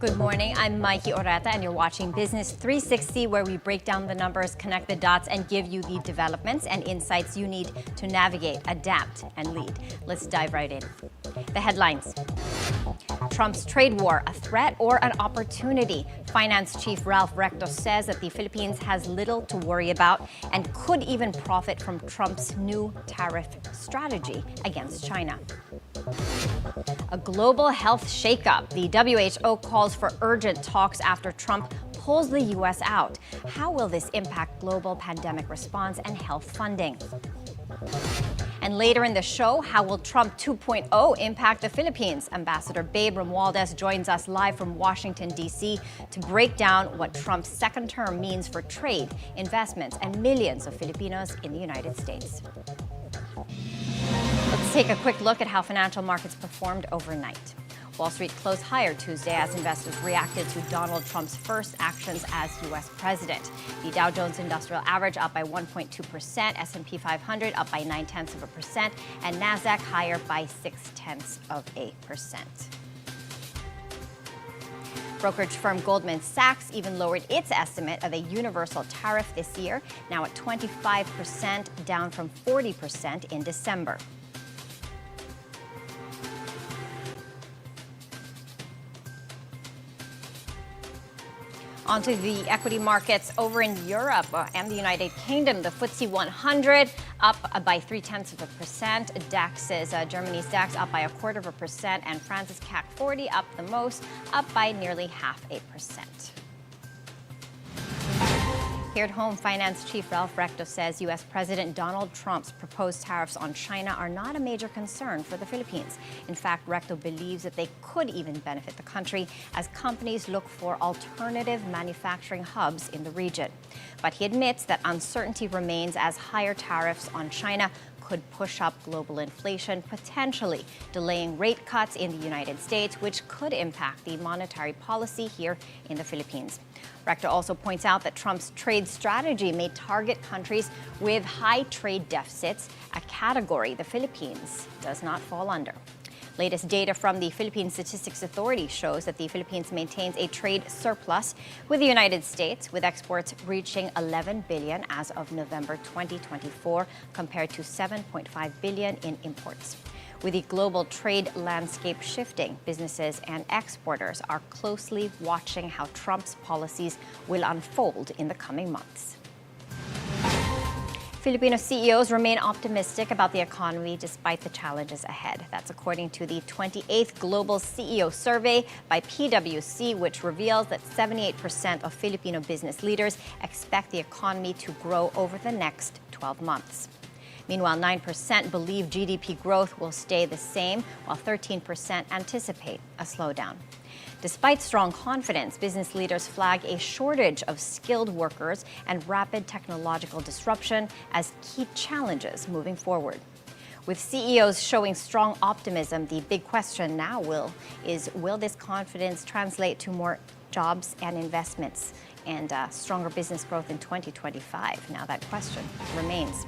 Good morning, I'm Maiki Oreta and you're watching Business 360, where we break down the numbers, connect the dots, and give you the developments and insights you need to navigate, adapt, and lead. Let's dive right in. The headlines. Trump's trade war, a threat or an opportunity? Finance Chief Ralph Recto says that the Philippines has little to worry about and could even profit from Trump's new tariff strategy against China. A global health shakeup. The WHO calls for urgent talks after Trump pulls the U.S. out. How will this impact global pandemic response and health funding? And later in the show, how will Trump 2.0 impact the Philippines? Ambassador Babe Romualdez joins us live from Washington, D.C. to break down what Trump's second term means for trade, investments, and millions of Filipinos in the United States. Let's take a quick look at how financial markets performed overnight. Wall Street closed higher Tuesday as investors reacted to Donald Trump's first actions as U.S. president. The Dow Jones Industrial Average up by 1.2%, S&P 500 up by 0.9%, and Nasdaq higher by 0.6%. Brokerage firm Goldman Sachs even lowered its estimate of a universal tariff this year, now at 25%, down from 40% in December. Onto the equity markets over in Europe and the United Kingdom. The FTSE 100 up by 0.3%. Germany's DAX up by 0.25%, and France's CAC 40 up the most, up by nearly 0.5%. Here at home, Finance Chief Ralph Recto says U.S. President Donald Trump's proposed tariffs on China are not a major concern for the Philippines. In fact, Recto believes that they could even benefit the country as companies look for alternative manufacturing hubs in the region. But he admits that uncertainty remains as higher tariffs on China could push up global inflation, potentially delaying rate cuts in the United States, which could impact the monetary policy here in the Philippines. Recto also points out that Trump's trade strategy may target countries with high trade deficits, a category the Philippines does not fall under. Latest data from the Philippine Statistics Authority shows that the Philippines maintains a trade surplus with the United States, with exports reaching 11 billion as of November 2024, compared to 7.5 billion in imports. With the global trade landscape shifting, businesses and exporters are closely watching how Trump's policies will unfold in the coming months. Filipino CEOs remain optimistic about the economy despite the challenges ahead. That's according to the 28th Global CEO Survey by PwC, which reveals that 78% of Filipino business leaders expect the economy to grow over the next 12 months. Meanwhile, 9% believe GDP growth will stay the same, while 13% anticipate a slowdown. Despite strong confidence, business leaders flag a shortage of skilled workers and rapid technological disruption as key challenges moving forward. With CEOs showing strong optimism, the big question now will this confidence translate to more jobs and investments and stronger business growth in 2025? Now that question remains.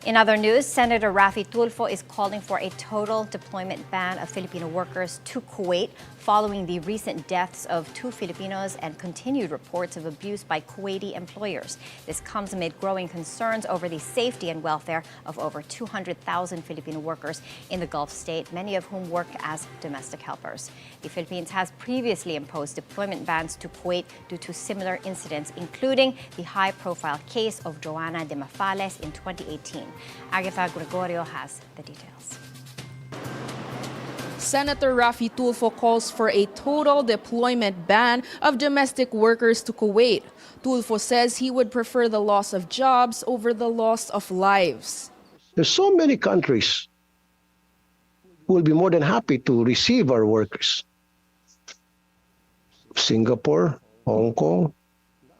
In other news, Senator Raffy Tulfo is calling for a total deployment ban of Filipino workers to Kuwait following the recent deaths of 2 Filipinos and continued reports of abuse by Kuwaiti employers. This comes amid growing concerns over the safety and welfare of over 200,000 Filipino workers in the Gulf state, many of whom work as domestic helpers. The Philippines has previously imposed deployment bans to Kuwait due to similar incidents, including the high-profile case of Joanna de Mafales in 2018. Agatha Gregorio has the details. Senator Raffy Tulfo calls for a total deployment ban of domestic workers to Kuwait. Tulfo says he would prefer the loss of jobs over the loss of lives. There's so many countries who will be more than happy to receive our workers. Singapore, Hong Kong,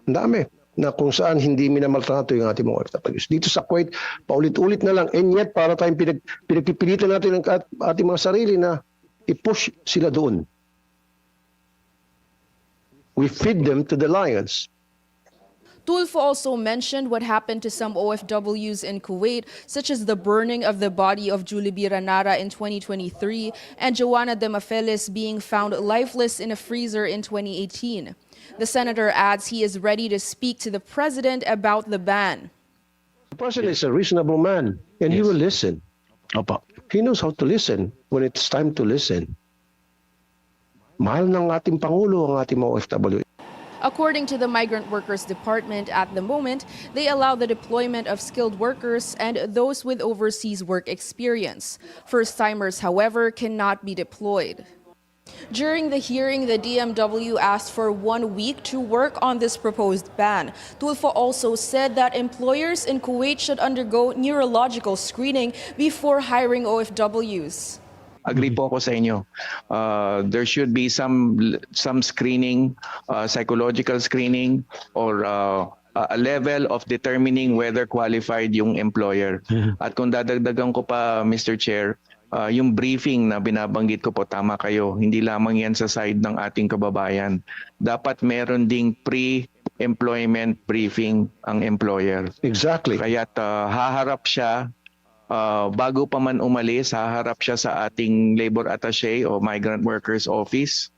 ang dami na kung saan hindi minamaltrato yung ating mga OFWs. Dito sa Kuwait, paulit-ulit na lang, and yet para tayong pinagpipilitan natin ang ating mga sarili na i-push sila doon. We feed them to the lions. Tulfo also mentioned what happened to some OFWs in Kuwait, such as the burning of the body of Julie Biranara in 2023 and Joanna Demafelis being found lifeless in a freezer in 2018. The senator adds he is ready to speak to the president about the ban. The president is a reasonable man, and he will listen. Opo. He knows how to listen when it's time to listen. Mahal ng ating Pangulo ang ating mga OFW. According to the Migrant Workers Department, at the moment, they allow the deployment of skilled workers and those with overseas work experience. First-timers, however, cannot be deployed. During the hearing, the DMW asked for 1 week to work on this proposed ban. Tulfo also said that employers in Kuwait should undergo neurological screening before hiring OFWs. Agree po ako sa inyo. There should be some screening, psychological screening, or a level of determining whether qualified yung employer. At kung dadagdagan ko pa, Mr. Chair, yung briefing na binabanggit ko po, tama kayo, hindi lamang yan sa side ng ating kababayan. Dapat meron ding pre-employment briefing ang employer. Exactly. Kaya't haharap siya. Bago pa man umalis, haharap siya sa ating labor attaché o migrant workers office.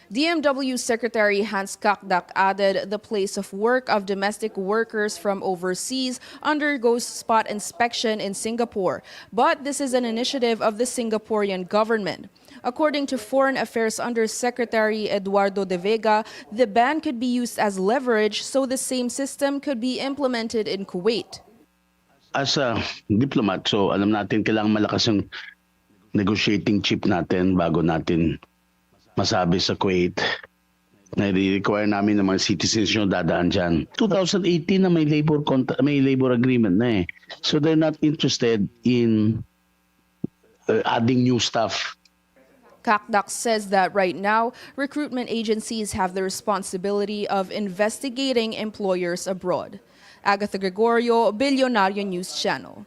DMW Secretary Hans Kakdak added the place of work of domestic workers from overseas undergoes spot inspection in Singapore, but this is an initiative of the Singaporean government. According to Foreign Affairs Undersecretary Eduardo de Vega, the ban could be used as leverage so the same system could be implemented in Kuwait. As a diplomat, so alam natin kailangan malakas ang negotiating chip natin bago natin masabi sa Kuwait na i-require namin ng mga citizens nyo dadaan dyan. 2018 na may labor agreement na eh. So they're not interested in adding new stuff. Kakdak says that right now, recruitment agencies have the responsibility of investigating employers abroad. Agatha Gregorio, Bilyonaryo News Channel.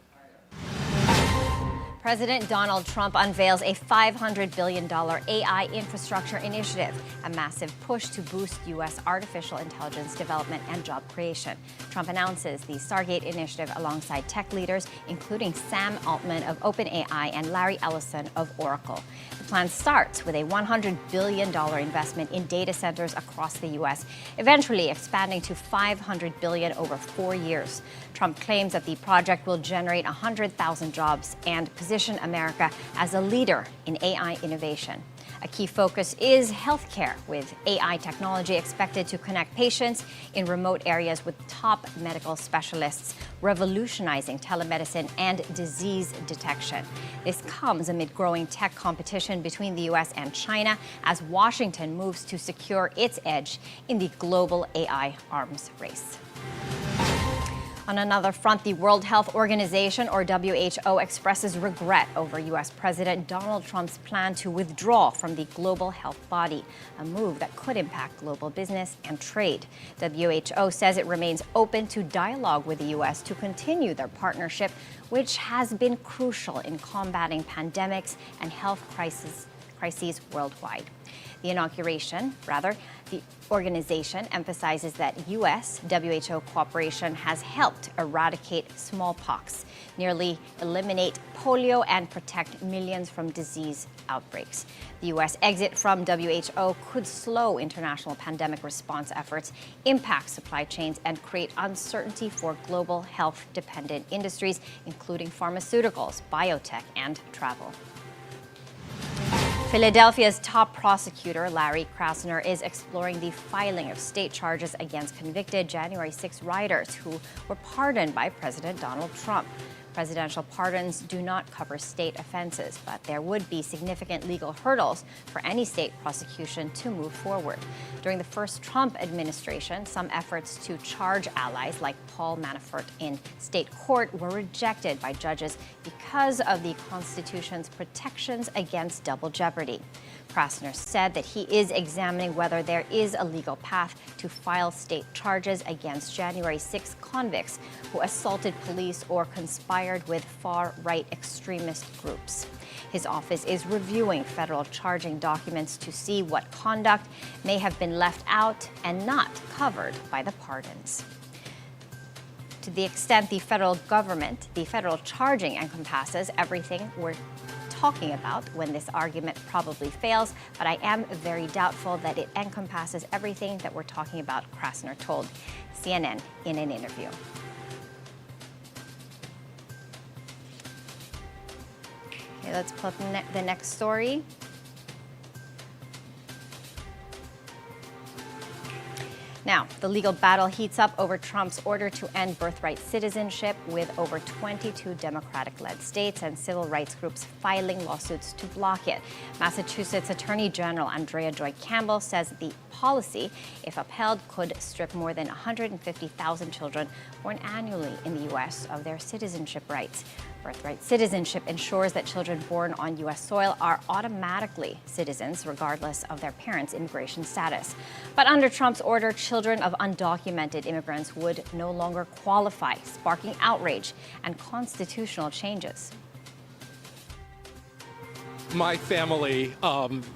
President Donald Trump unveils a $500 billion AI infrastructure initiative, a massive push to boost U.S. artificial intelligence development and job creation. Trump announces the Stargate initiative alongside tech leaders, including Sam Altman of OpenAI and Larry Ellison of Oracle. The plan starts with a $100 billion investment in data centers across the U.S., eventually expanding to $500 billion over 4 years. Trump claims that the project will generate 100,000 jobs and position America as a leader in AI innovation. A key focus is healthcare, with AI technology expected to connect patients in remote areas with top medical specialists, revolutionizing telemedicine and disease detection. This comes amid growing tech competition between the U.S. and China as Washington moves to secure its edge in the global AI arms race. On another front, the World Health Organization, or WHO, expresses regret over U.S. President Donald Trump's plan to withdraw from the global health body, a move that could impact global business and trade. WHO says it remains open to dialogue with the U.S. to continue their partnership, which has been crucial in combating pandemics and health crises worldwide. The organization emphasizes that U.S. WHO cooperation has helped eradicate smallpox, nearly eliminate polio, and protect millions from disease outbreaks. The U.S. exit from WHO could slow international pandemic response efforts, impact supply chains, and create uncertainty for global health-dependent industries, including pharmaceuticals, biotech, and travel. Philadelphia's top prosecutor, Larry Krasner, is exploring the filing of state charges against convicted January 6 rioters who were pardoned by President Donald Trump. Presidential pardons do not cover state offenses, but there would be significant legal hurdles for any state prosecution to move forward. During the first Trump administration, some efforts to charge allies like Paul Manafort in state court were rejected by judges because of the Constitution's protections against double jeopardy. Krasner said that he is examining whether there is a legal path to file state charges against January 6 convicts who assaulted police or conspired with far-right extremist groups. His office is reviewing federal charging documents to see what conduct may have been left out and not covered by the pardons. To the extent the federal government, the federal charging encompasses everything we're talking about when this argument probably fails, but I am very doubtful that it encompasses everything that we're talking about, Krasner told CNN in an interview. Okay, let's pull up the next story. Now, the legal battle heats up over Trump's order to end birthright citizenship, with over 22 Democratic-led states and civil rights groups filing lawsuits to block it. Massachusetts Attorney General Andrea Joy Campbell says the policy, if upheld, could strip more than 150,000 children born annually in the U.S. of their citizenship rights. Birthright citizenship ensures that children born on U.S. soil are automatically citizens, regardless of their parents' immigration status. But under Trump's order, children of undocumented immigrants would no longer qualify, sparking outrage and constitutional changes. My family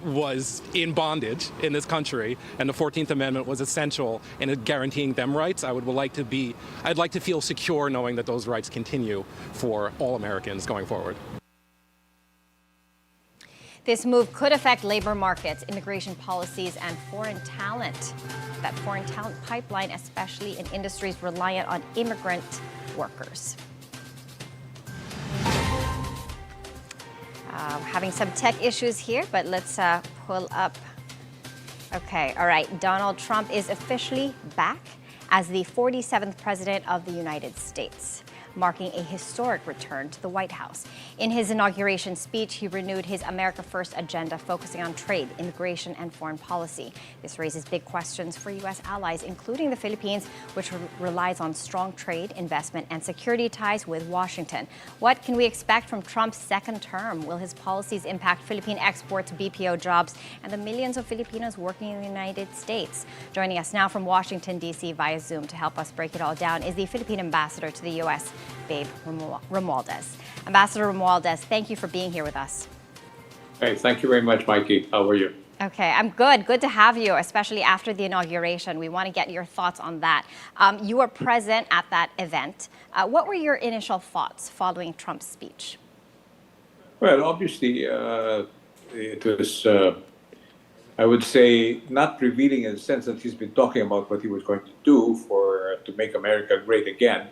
was in bondage in this country, and the 14th Amendment was essential in guaranteeing them rights. I'd like to feel secure knowing that those rights continue for all Americans going forward. This move could affect labor markets, immigration policies, and foreign talent. That foreign talent pipeline, especially in industries reliant on immigrant workers. Having some tech issues here, but let's pull up. Okay, all right. Donald Trump is officially back as the 47th president of the United States, marking a historic return to the White House. In his inauguration speech, he renewed his America First agenda, focusing on trade, immigration, and foreign policy. This raises big questions for U.S. allies, including the Philippines, which relies on strong trade, investment, and security ties with Washington. What can we expect from Trump's second term? Will his policies impact Philippine exports, BPO jobs, and the millions of Filipinos working in the United States? Joining us now from Washington, D.C. via Zoom to help us break it all down is the Philippine ambassador to the U.S., Babe Romualdez. Ambassador Romualdez, thank you for being here with us. Hey, thank you very much, Maiki. How are you? Okay, I'm good. Good to have you, especially after the inauguration. We want to get your thoughts on that. You were present at that event. What were your initial thoughts following Trump's speech? Well, obviously, it was, I would say, not revealing in the sense that he's been talking about what he was going to do to make America great again.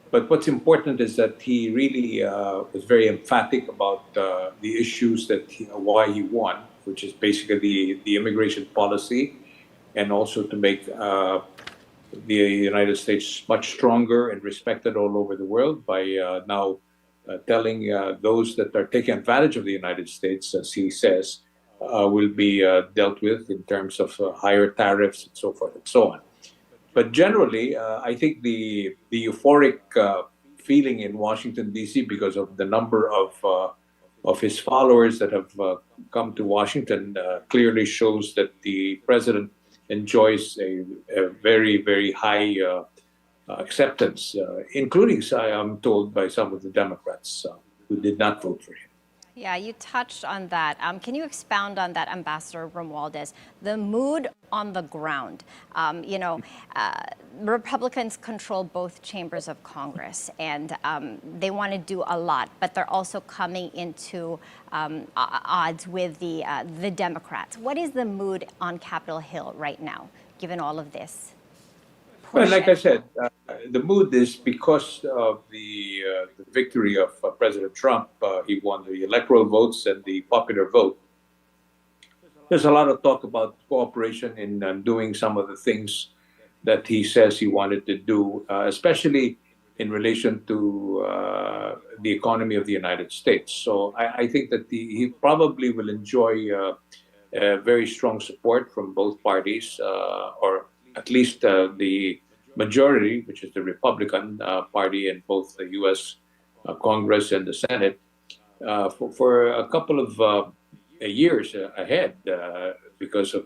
But what's important is that he really was very emphatic about the issues why he won, which is basically the immigration policy, and also to make the United States much stronger and respected all over the world by now telling those that are taking advantage of the United States, as he says, will be dealt with in terms of higher tariffs and so forth and so on. But generally, I think the euphoric feeling in Washington, D.C., because of the number of his followers that have come to Washington, clearly shows that the president enjoys a very, very high acceptance, including, I'm told, by some of the Democrats who did not vote for him. Yeah, you touched on that. Can you expound on that, Ambassador Romualdez? The mood on the ground. Republicans control both chambers of Congress, and they want to do a lot, but they're also coming into odds with the Democrats. What is the mood on Capitol Hill right now, given all of this? Well, like I said, the mood is because of the victory of President Trump. He won the electoral votes and the popular vote. There's a lot of talk about cooperation in doing some of the things that he says he wanted to do, especially in relation to the economy of the United States. So I think that he probably will enjoy very strong support from both parties, or at least the majority, which is the Republican Party in both the U.S. Congress and the Senate, for a couple of years ahead, because of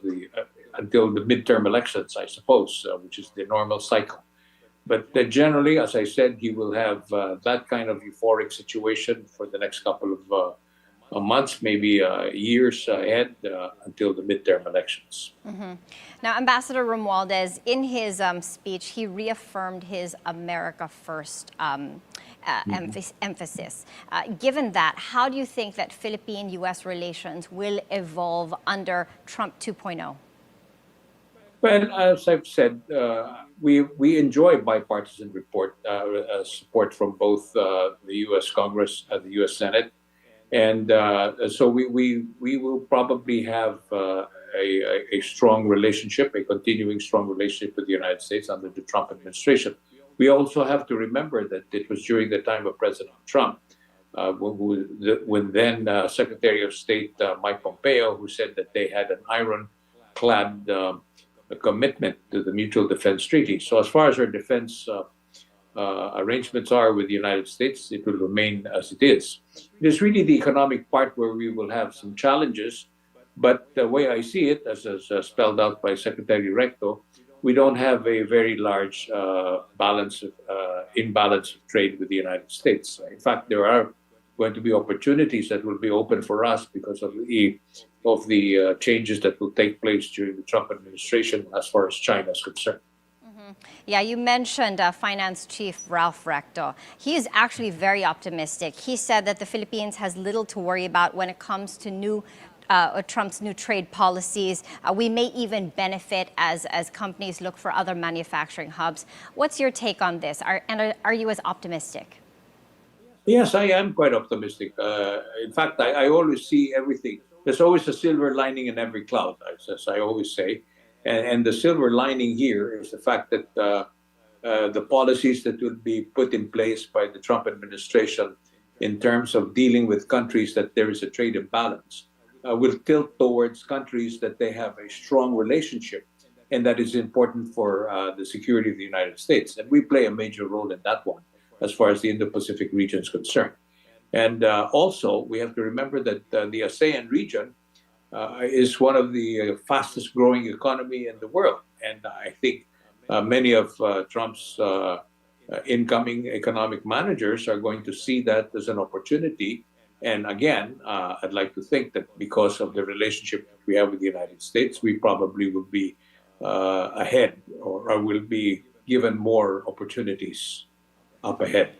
until the midterm elections, I suppose, which is the normal cycle. But generally, as I said, he will have that kind of euphoric situation for the next couple of months, maybe years ahead until the midterm elections. Now, Ambassador Romualdez, in his speech, he reaffirmed his America First emphasis. Given that, how do you think that Philippine-U.S. relations will evolve under Trump 2.0? Well, as I've said, we enjoy bipartisan support from both the U.S. Congress and the U.S. Senate. And so we will probably have a strong relationship, a continuing strong relationship with the United States under the Trump administration. We also have to remember that it was during the time of President Trump, when then Secretary of State Mike Pompeo, who said that they had an ironclad commitment to the Mutual Defense Treaty. So as far as our defense arrangements are with the United States, it will remain as it is. It is really the economic part where we will have some challenges, but the way I see it, as spelled out by Secretary Recto, we don't have a very large imbalance of trade with the United States. In fact, there are going to be opportunities that will be open for us because of the changes that will take place during the Trump administration as far as China is concerned. Yeah, you mentioned Finance Chief Ralph Recto. He is actually very optimistic. He said that the Philippines has little to worry about when it comes to Trump's new trade policies. We may even benefit as companies look for other manufacturing hubs. What's your take on this? Are you as optimistic? Yes, I am quite optimistic. In fact, I always see everything. There's always a silver lining in every cloud, as I always say. And the silver lining here is the fact that the policies that will be put in place by the Trump administration in terms of dealing with countries that there is a trade imbalance will tilt towards countries that they have a strong relationship, and that is important for the security of the United States. And we play a major role in that one as far as the Indo-Pacific region is concerned. And also, we have to remember that the ASEAN region is one of the fastest growing economy in the world. And I think many of Trump's incoming economic managers are going to see that as an opportunity. And again, I'd like to think that because of the relationship we have with the United States, we probably will be ahead or will be given more opportunities up ahead.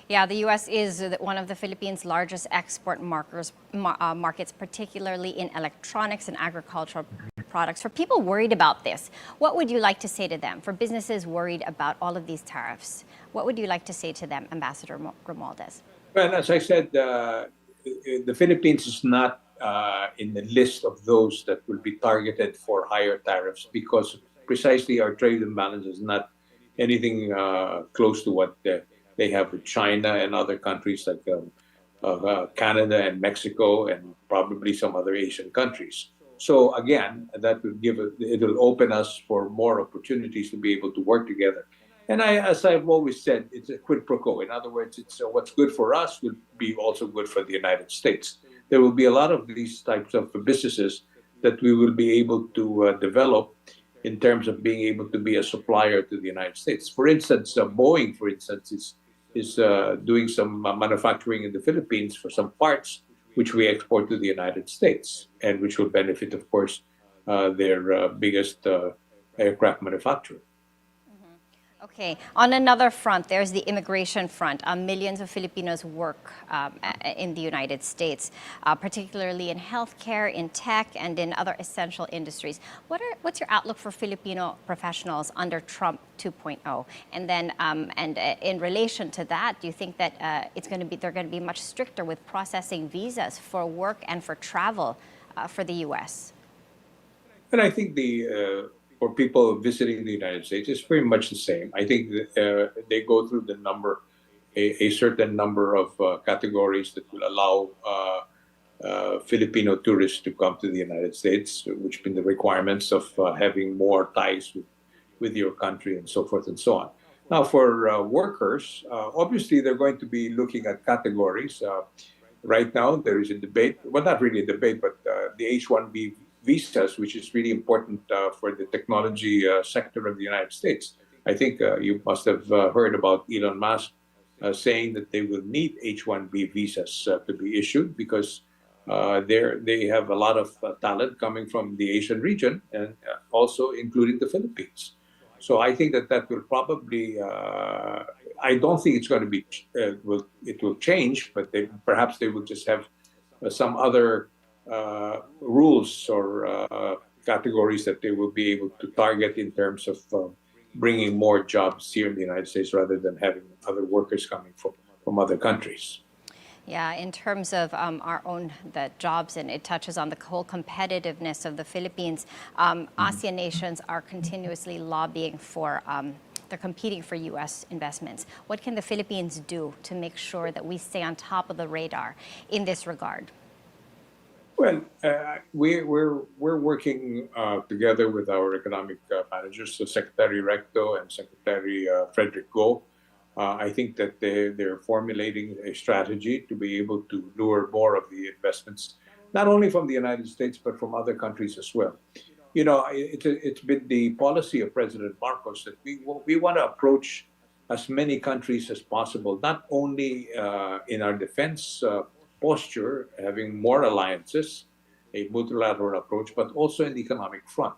Yeah, the U.S. is one of the Philippines' largest export markets, particularly in electronics and agricultural products. For people worried about this, what would you like to say to them? For businesses worried about all of these tariffs, what would you like to say to them, Ambassador Romualdez? Well, as I said, the Philippines is not in the list of those that will be targeted for higher tariffs because precisely our trade imbalance is not anything close to what they have with China and other countries like Canada and Mexico and probably some other Asian countries. So again, that will it will open us for more opportunities to be able to work together. And as I've always said, it's a quid pro quo. In other words, it's what's good for us will be also good for the United States. There will be a lot of these types of businesses that we will be able to develop in terms of being able to be a supplier to the United States. For instance, Boeing, for instance, is doing some manufacturing in the Philippines for some parts which we export to the United States and which will benefit, of course, their biggest aircraft manufacturer. Okay. On another front, there's the immigration front. Millions of Filipinos work in the United States, particularly in healthcare, in tech, and in other essential industries. What's your outlook for Filipino professionals under Trump 2.0? And then, in relation to that, do you think that they're going to be much stricter with processing visas for work and for travel for the U.S.? And I think for people visiting the United States, it's pretty much the same. I think they go through a certain number of categories that will allow Filipino tourists to come to the United States, which have been the requirements of having more ties with your country and so forth and so on. Now, for workers, obviously they're going to be looking at categories. Right now, there is a debate, well, not really a debate, but the H-1B visas, which is really important for the technology sector of the United States. I think you must have heard about Elon Musk saying that they will need H-1B visas to be issued because they have a lot of talent coming from the Asian region and also including the Philippines. So I think that will probably, I don't think it's going to be, it will change, but perhaps they will just have some other rules or categories that they will be able to target in terms of bringing more jobs here in the United States rather than having other workers coming from other countries. Yeah, in terms of our own the jobs, and it touches on the whole competitiveness of the Philippines. ASEAN nations are continuously lobbying for, they're competing for U.S. investments. What can the Philippines do to make sure that we stay on top of the radar in this regard? Well, we're working together with our economic managers, so Secretary Recto and Secretary Frederick Go. I think that they're formulating a strategy to be able to lure more of the investments, not only from the United States, but from other countries as well. You know, it's been the policy of President Marcos that we want to approach as many countries as possible, not only in our defense posture, having more alliances, a multilateral approach, but also in the economic front.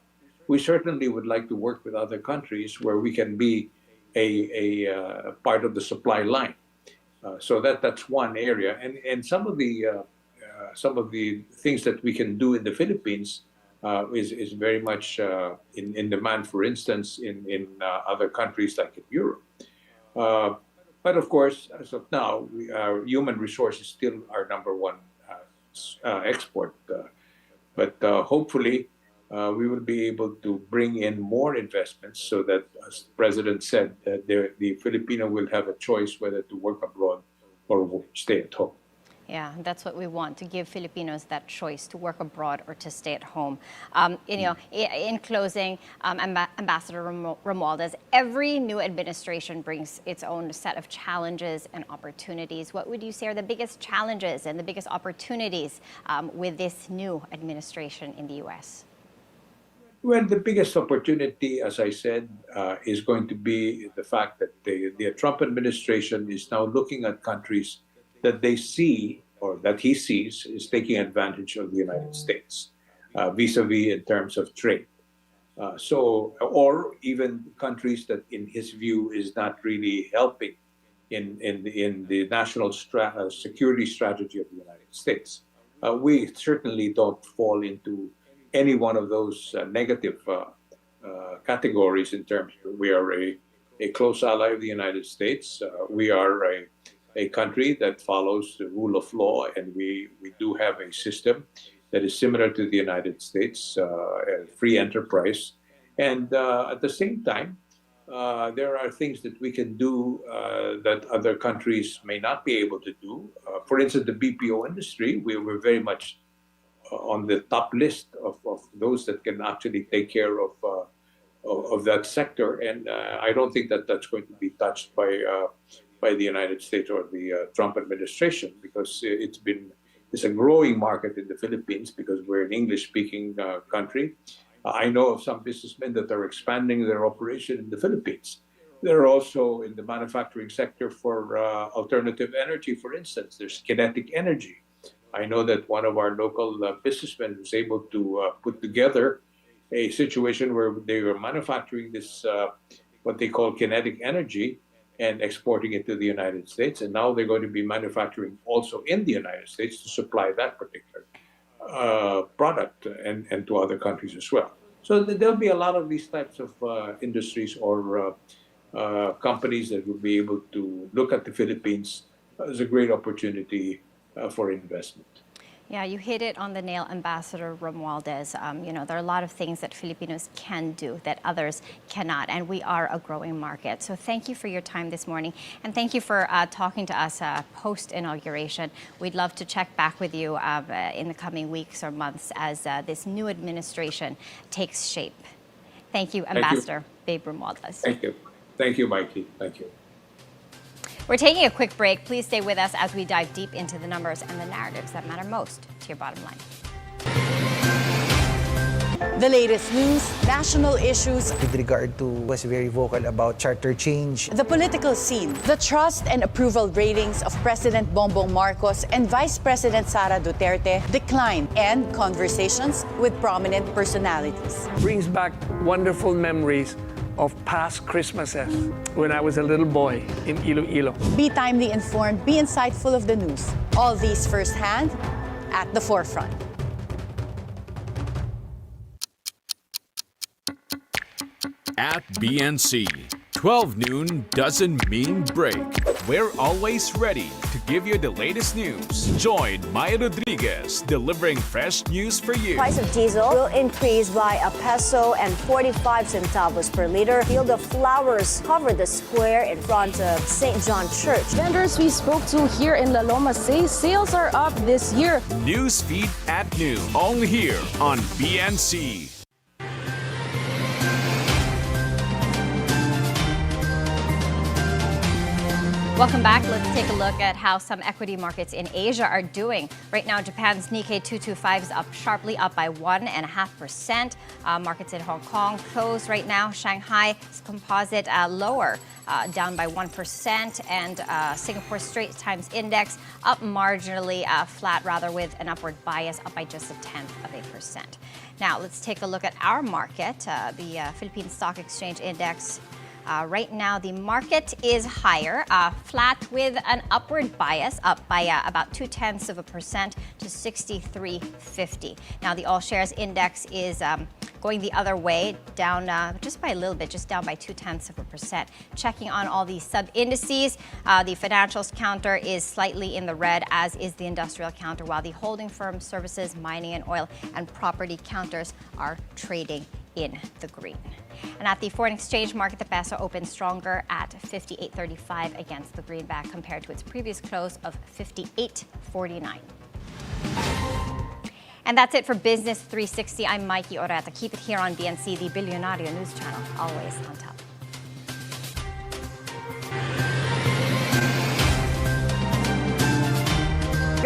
We certainly would like to work with other countries where we can be a part of the supply line. So that's one area, and some of the things that we can do in the Philippines is very much in demand. For instance, in other countries like in Europe. But of course, as of now, human resources still our number one export. But hopefully, we will be able to bring in more investments so that, as the President said, the Filipino will have a choice whether to work abroad or stay at home. Yeah, that's what we want, to give Filipinos that choice to work abroad or to stay at home. In closing, Ambassador Romualdez, every new administration brings its own set of challenges and opportunities. What would you say are the biggest challenges and the biggest opportunities with this new administration in the U.S.? Well, the biggest opportunity, as I said, is going to be the fact that the Trump administration is now looking at countries that they see, or that he sees, is taking advantage of the United States, vis-a-vis in terms of trade. Or even countries that, in his view, is not really helping in the national security strategy of the United States. We certainly don't fall into any one of those negative categories in terms of we are a close ally of the United States. We are a country that follows the rule of law, and we do have a system that is similar to the United States, free enterprise. And at the same time, there are things that we can do that other countries may not be able to do. For instance, the BPO industry, we're very much on the top list of those that can actually take care of that sector. And I don't think that that's going to be touched by the United States or the Trump administration, because it's a growing market in the Philippines because we're an English-speaking country. I know of some businessmen that are expanding their operation in the Philippines. They're also in the manufacturing sector for alternative energy, for instance. There's kinetic energy. I know that one of our local businessmen was able to put together a situation where they were manufacturing this, what they call kinetic energy, and exporting it to the United States. And now they're going to be manufacturing also in the United States to supply that particular product and to other countries as well. So there'll be a lot of these types of industries or companies that will be able to look at the Philippines as a great opportunity for investment. Yeah, you hit it on the nail, Ambassador Romualdez. There are a lot of things that Filipinos can do that others cannot, and we are a growing market. So thank you for your time this morning, and thank you for talking to us post-inauguration. We'd love to check back with you in the coming weeks or months as this new administration takes shape. Thank you, Ambassador Babe Romualdez. Thank you. Thank you, Maiki. Thank you. We're taking a quick break. Please stay with us as we dive deep into the numbers and the narratives that matter most to your bottom line. The latest news, national issues, with regard to was very vocal about charter change. the political scene, the trust and approval ratings of President Bongbong Marcos and Vice President Sara Duterte decline, and conversations with prominent personalities. Brings back wonderful memories of past Christmases when I was a little boy in Iloilo. Be timely informed, be insightful of the news. All these firsthand at the forefront. At BNC, 12 noon doesn't mean break. We're always ready to give you the latest news. Join Maya Rodriguez delivering fresh news for you. Price of diesel will increase by $1.45 per liter. Field of flowers cover the square in front of St. John Church. Vendors we spoke to here in La Loma say sales are up this year. News feed at noon, only here on BNC. Welcome back. Let's take a look at how some equity markets in Asia are doing. Right now, Japan's Nikkei 225 is up sharply, up by 1.5%. Markets in Hong Kong closed right now. Shanghai Composite lower, down by 1%, and Singapore Straits Times Index up marginally, flat rather, with an upward bias, up by just 0.1%. Now, let's take a look at our market, the Philippine Stock Exchange Index. Right now, the market is higher, flat with an upward bias, up by about 0.2% to 63.50. Now, the All Shares Index is going the other way, down just by a little bit, just down by 0.2%. Checking on all the sub-indices, the financials counter is slightly in the red, as is the industrial counter, while the holding firm, services, mining and oil, and property counters are trading in the green. And at the foreign exchange market, the peso opened stronger at 58.35 against the greenback compared to its previous close of 58.49. And that's it for Business 360. I'm Maiki Oreta. Keep it here on BNC, the Bilyonaryo news channel, always on top.